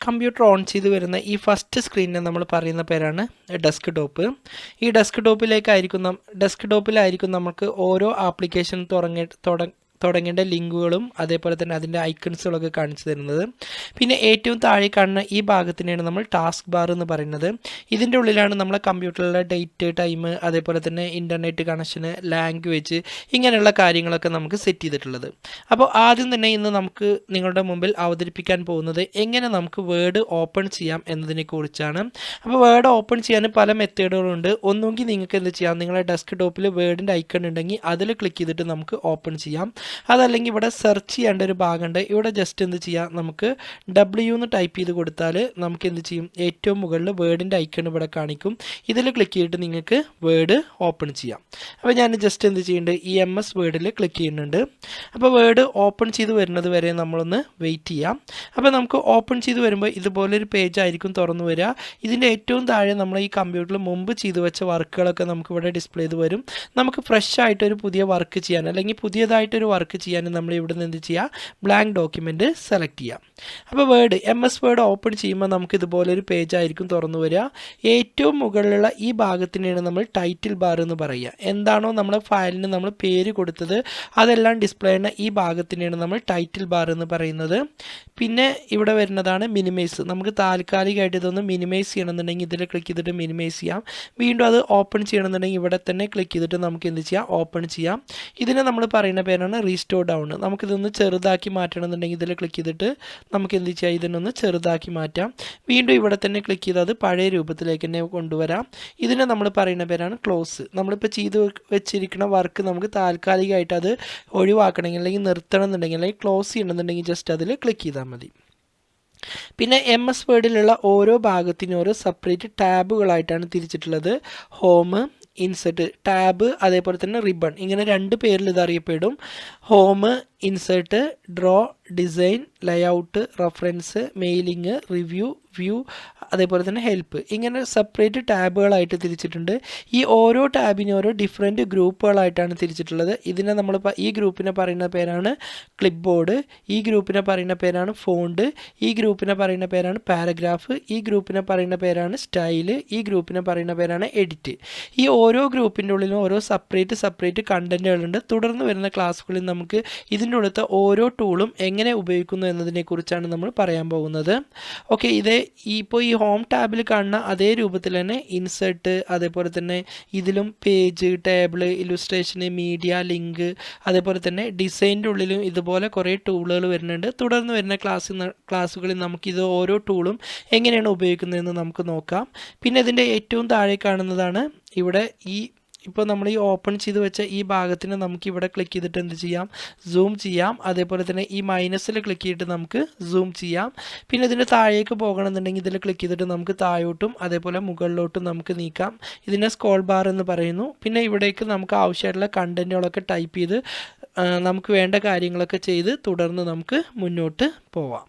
Computer on ചെയ്ത് വരുന്ന ഈ ഫസ്റ്റ് സ്ക്രീനിനെ നമ്മൾ പറയുന്ന പേരാണ് ഡെസ്ക് ടോപ്പ്. ഈ ഡെസ്ക് ടോപ്പിലായിരിക്കും നമുക്ക് ഓരോ ആപ്ലിക്കേഷൻ തുടങ്ങേണ്ട ലിങ്കുകളും അതേപോലെ തന്നെ അതിൻ്റെ ഐക്കൺസുകളൊക്കെ കാണിച്ചു തരുന്നത്. പിന്നെ ഏറ്റവും താഴെ കാണുന്ന ഈ ഭാഗത്തിനെയാണ് നമ്മൾ ടാസ്ക് ബാർ എന്ന് പറയുന്നത്. ഇതിൻ്റെ ഉള്ളിലാണ് നമ്മളെ കമ്പ്യൂട്ടറിലെ ഡേറ്റ്, ടൈം, അതേപോലെ തന്നെ ഇൻ്റർനെറ്റ് കണക്ഷന്, ലാംഗ്വേജ്, ഇങ്ങനെയുള്ള കാര്യങ്ങളൊക്കെ നമുക്ക് സെറ്റ് ചെയ്തിട്ടുള്ളത്. അപ്പോൾ ആദ്യം തന്നെ ഇന്ന് നമുക്ക് നിങ്ങളുടെ മുമ്പിൽ അവതരിപ്പിക്കാൻ പോകുന്നത് എങ്ങനെ നമുക്ക് വേർഡ് ഓപ്പൺ ചെയ്യാം എന്നതിനെ കുറിച്ചാണ്. അപ്പോൾ വേർഡ് ഓപ്പൺ ചെയ്യാൻ പല മെത്തേഡുകളുണ്ട്. ഒന്നുകിൽ നിങ്ങൾക്ക് എന്ത് ചെയ്യാം, നിങ്ങളുടെ ഡെസ്ക് ടോപ്പിൽ വേർഡിൻ്റെ ഐക്കൺ ഉണ്ടെങ്കിൽ അതിൽ ക്ലിക്ക് ചെയ്തിട്ട് നമുക്ക് ഓപ്പൺ ചെയ്യാം. അതല്ലെങ്കിൽ ഇവിടെ സെർച്ച് ചെയ്യേണ്ട ഒരു ഭാഗമുണ്ട്. ഇവിടെ ജസ്റ്റ് എന്ത് ചെയ്യാം, നമുക്ക് W എന്ന് ടൈപ്പ് ചെയ്ത് കൊടുത്താൽ നമുക്ക് എന്ത് ചെയ്യും, ഏറ്റവും മുകളിൽ വേർഡിൻ്റെ ഐക്കൺ ഇവിടെ കാണിക്കും. ഇതിൽ ക്ലിക്ക് ചെയ്തിട്ട് നിങ്ങൾക്ക് വേർഡ് ഓപ്പൺ ചെയ്യാം. അപ്പോൾ ഞാൻ ജസ്റ്റ് എന്ത് ചെയ്യുന്നുണ്ട്, ഈ MS വേർഡിൽ ക്ലിക്ക് ചെയ്യുന്നുണ്ട്. അപ്പോൾ വേർഡ് ഓപ്പൺ ചെയ്ത് വരുന്നത് വരെ നമ്മളൊന്ന് വെയിറ്റ് ചെയ്യാം. അപ്പോൾ നമുക്ക് ഓപ്പൺ ചെയ്ത് വരുമ്പോൾ ഇതുപോലൊരു പേജ് ആയിരിക്കും തുറന്നു വരിക. ഇതിൻ്റെ ഏറ്റവും താഴെ നമ്മൾ ഈ കമ്പ്യൂട്ടറിൽ മുമ്പ് ചെയ്തു വെച്ച വർക്കുകളൊക്കെ നമുക്ക് ഇവിടെ ഡിസ്പ്ലേ ചെയ്ത് വരും. നമുക്ക് ഫ്രഷ് ആയിട്ടൊരു പുതിയ വർക്ക് ചെയ്യാൻ അല്ലെങ്കിൽ പുതിയതായിട്ടൊരു വർക്ക് ചെയ്യാനും നമ്മൾ ഇവിടെ നിന്ന് എന്ത് ചെയ്യുക, ബ്ലാങ്ക് ഡോക്യുമെൻറ്റ് സെലക്ട് ചെയ്യാം. അപ്പോൾ MS വേർഡ് ഓപ്പൺ ചെയ്യുമ്പോൾ നമുക്ക് ഇതുപോലൊരു പേജ് ആയിരിക്കും തുറന്നു വരിക. ഏറ്റവും മുകളിലുള്ള ഈ ഭാഗത്തിനെയാണ് നമ്മൾ ടൈറ്റിൽ ബാർ എന്ന് പറയുക. എന്താണോ നമ്മുടെ ഫയലിന് നമ്മൾ പേര് കൊടുത്തത് അതെല്ലാം ഡിസ്പ്ലേ ചെയ്യുന്ന ഈ ഭാഗത്തിനെയാണ് നമ്മൾ ടൈറ്റിൽ ബാർ എന്ന് പറയുന്നത്. പിന്നെ ഇവിടെ വരുന്നതാണ് മിനിമൈസ്. നമുക്ക് താൽക്കാലികമായിട്ട് ഇതൊന്ന് മിനിമൈസ് ചെയ്യണമെന്നുണ്ടെങ്കിൽ ഇതിൽ ക്ലിക്ക് ചെയ്തിട്ട് മിനിമൈസ് ചെയ്യാം. വീണ്ടും അത് ഓപ്പൺ ചെയ്യണമെന്നുണ്ടെങ്കിൽ ഇവിടെ തന്നെ ക്ലിക്ക് ചെയ്തിട്ട് നമുക്ക് എന്ത് ചെയ്യാം, ഓപ്പൺ ചെയ്യാം. ഇതിനെ നമ്മൾ പറയുന്ന പേരാണ് റീസ്റ്റോർ ഡൗൺ. നമുക്കിതൊന്ന് ചെറുതാക്കി മാറ്റണമെന്നുണ്ടെങ്കിൽ ഇതിൽ ക്ലിക്ക് ചെയ്തിട്ട് നമുക്ക് എന്ത് ചെയ്യാം, ഇതിനൊന്ന് ചെറുതാക്കി മാറ്റാം. വീണ്ടും ഇവിടെ തന്നെ ക്ലിക്ക് ചെയ്ത് അത് പഴയ രൂപത്തിലേക്ക് തന്നെ കൊണ്ടുവരാം. ഇതിനെ നമ്മൾ പറയുന്ന പേരാണ് ക്ലോസ്. നമ്മളിപ്പോൾ ചെയ്ത് വെച്ചിരിക്കുന്ന വർക്ക് നമുക്ക് താൽക്കാലികമായിട്ട് അത് ഒഴിവാക്കണമെങ്കിൽ അല്ലെങ്കിൽ നിർത്തണം എന്നുണ്ടെങ്കിൽ അല്ലെങ്കിൽ ക്ലോസ് ചെയ്യണമെന്നുണ്ടെങ്കിൽ ജസ്റ്റ് അതിൽ ക്ലിക്ക് ചെയ്താൽ മതി. പിന്നെ MS വേർഡിലുള്ള ഓരോ ഭാഗത്തിനും ഓരോ സെപ്പറേറ്റ് ടാബുകളായിട്ടാണ് തിരിച്ചിട്ടുള്ളത്. ഹോം, ഇൻസെർട്ട്, ടാബ്, അതേപോലെ തന്നെ റിബൺ, ഇങ്ങനെ രണ്ട് പേരിൽ ഇത് അറിയപ്പെടും. Home, insert, draw, design, layout, reference, mailing, review, view, അതേപോലെ തന്നെ ഹെൽപ്പ്, ഇങ്ങനെ സെപ്പറേറ്റ് ടാബുകളായിട്ട് തിരിച്ചിട്ടുണ്ട്. ഈ ഓരോ ടാബിനും ഓരോ ഡിഫറെൻറ്റ് ഗ്രൂപ്പുകളായിട്ടാണ് തിരിച്ചിട്ടുള്ളത്. ഇതിനെ നമ്മൾ ഈ ഗ്രൂപ്പിനെ പറയുന്ന പേരാണ് ക്ലിപ്പ് ബോർഡ്, ഈ ഗ്രൂപ്പിനെ പറയുന്ന പേരാണ് ഫോണ്ട്, ഈ ഗ്രൂപ്പിനെ പറയുന്ന പേരാണ് പാരഗ്രാഫ്, ഈ ഗ്രൂപ്പിനെ പറയുന്ന പേരാണ് സ്റ്റൈല്, ഈ ഗ്രൂപ്പിനെ പറയുന്ന പേരാണ് എഡിറ്റ്. ഈ ഓരോ ഗ്രൂപ്പിൻ്റെ ഉള്ളിലും ഓരോ സെപ്പറേറ്റ് കണ്ടൻറ്റുകളുണ്ട്. തുടർന്ന് വരുന്ന ക്ലാസ്സുകളിൽ നമുക്ക് ഇതിൻ്റെ ഉള്ളത്തെ ഓരോ ടൂളും എങ്ങനെ ഉപയോഗിക്കുന്നു എന്നതിനെക്കുറിച്ചാണ് നമ്മൾ പറയാൻ പോകുന്നത്. ഓക്കെ, ഇപ്പോൾ ഈ ഹോം ടാബിൽ കാണുന്ന അതേ രൂപത്തിൽ തന്നെ ഇൻസെർട്ട്, അതേപോലെ തന്നെ ഇതിലും പേജ്, ടേബിൾ, ഇല്ലുസ്ട്രേഷന്, മീഡിയ, ലിങ്ക്, അതേപോലെ തന്നെ ഡിസൈനിൻ്റെ ഉള്ളിലും ഇതുപോലെ കുറേ ടൂളുകൾ വരുന്നുണ്ട്. തുടർന്ന് വരുന്ന ക്ലാസ്സുകളിൽ നമുക്കിത് ഓരോ ടൂളും എങ്ങനെയാണ് ഉപയോഗിക്കുന്നതെന്ന് നമുക്ക് നോക്കാം. പിന്നെ ഇതിൻ്റെ ഏറ്റവും താഴെ കാണുന്നതാണ് ഇവിടെ ഇപ്പോൾ നമ്മൾ ഈ ഓപ്പൺ ചെയ്ത് വെച്ച ഈ ഭാഗത്തിന് നമുക്ക് ഇവിടെ ക്ലിക്ക് ചെയ്തിട്ട് എന്ത് ചെയ്യാം, സൂം ചെയ്യാം. അതേപോലെ തന്നെ ഈ മൈനസിൽ ക്ലിക്ക് ചെയ്തിട്ട് നമുക്ക് സൂം ചെയ്യാം. പിന്നെ ഇതിൻ്റെ താഴേക്ക് പോകണമെന്നുണ്ടെങ്കിൽ ഇതിൽ ക്ലിക്ക് ചെയ്തിട്ട് നമുക്ക് താഴോട്ടും അതേപോലെ മുകളിലോട്ടും നമുക്ക് നീക്കാം. ഇതിനെ സ്ക്രോൾ ബാർ എന്ന് പറയുന്നു. പിന്നെ ഇവിടേക്ക് നമുക്ക് ആവശ്യമായിട്ടുള്ള കണ്ടൻറ്റുകളൊക്കെ ടൈപ്പ് ചെയ്ത് നമുക്ക് വേണ്ട കാര്യങ്ങളൊക്കെ ചെയ്ത് തുടർന്ന് നമുക്ക് മുന്നോട്ട് പോവാം.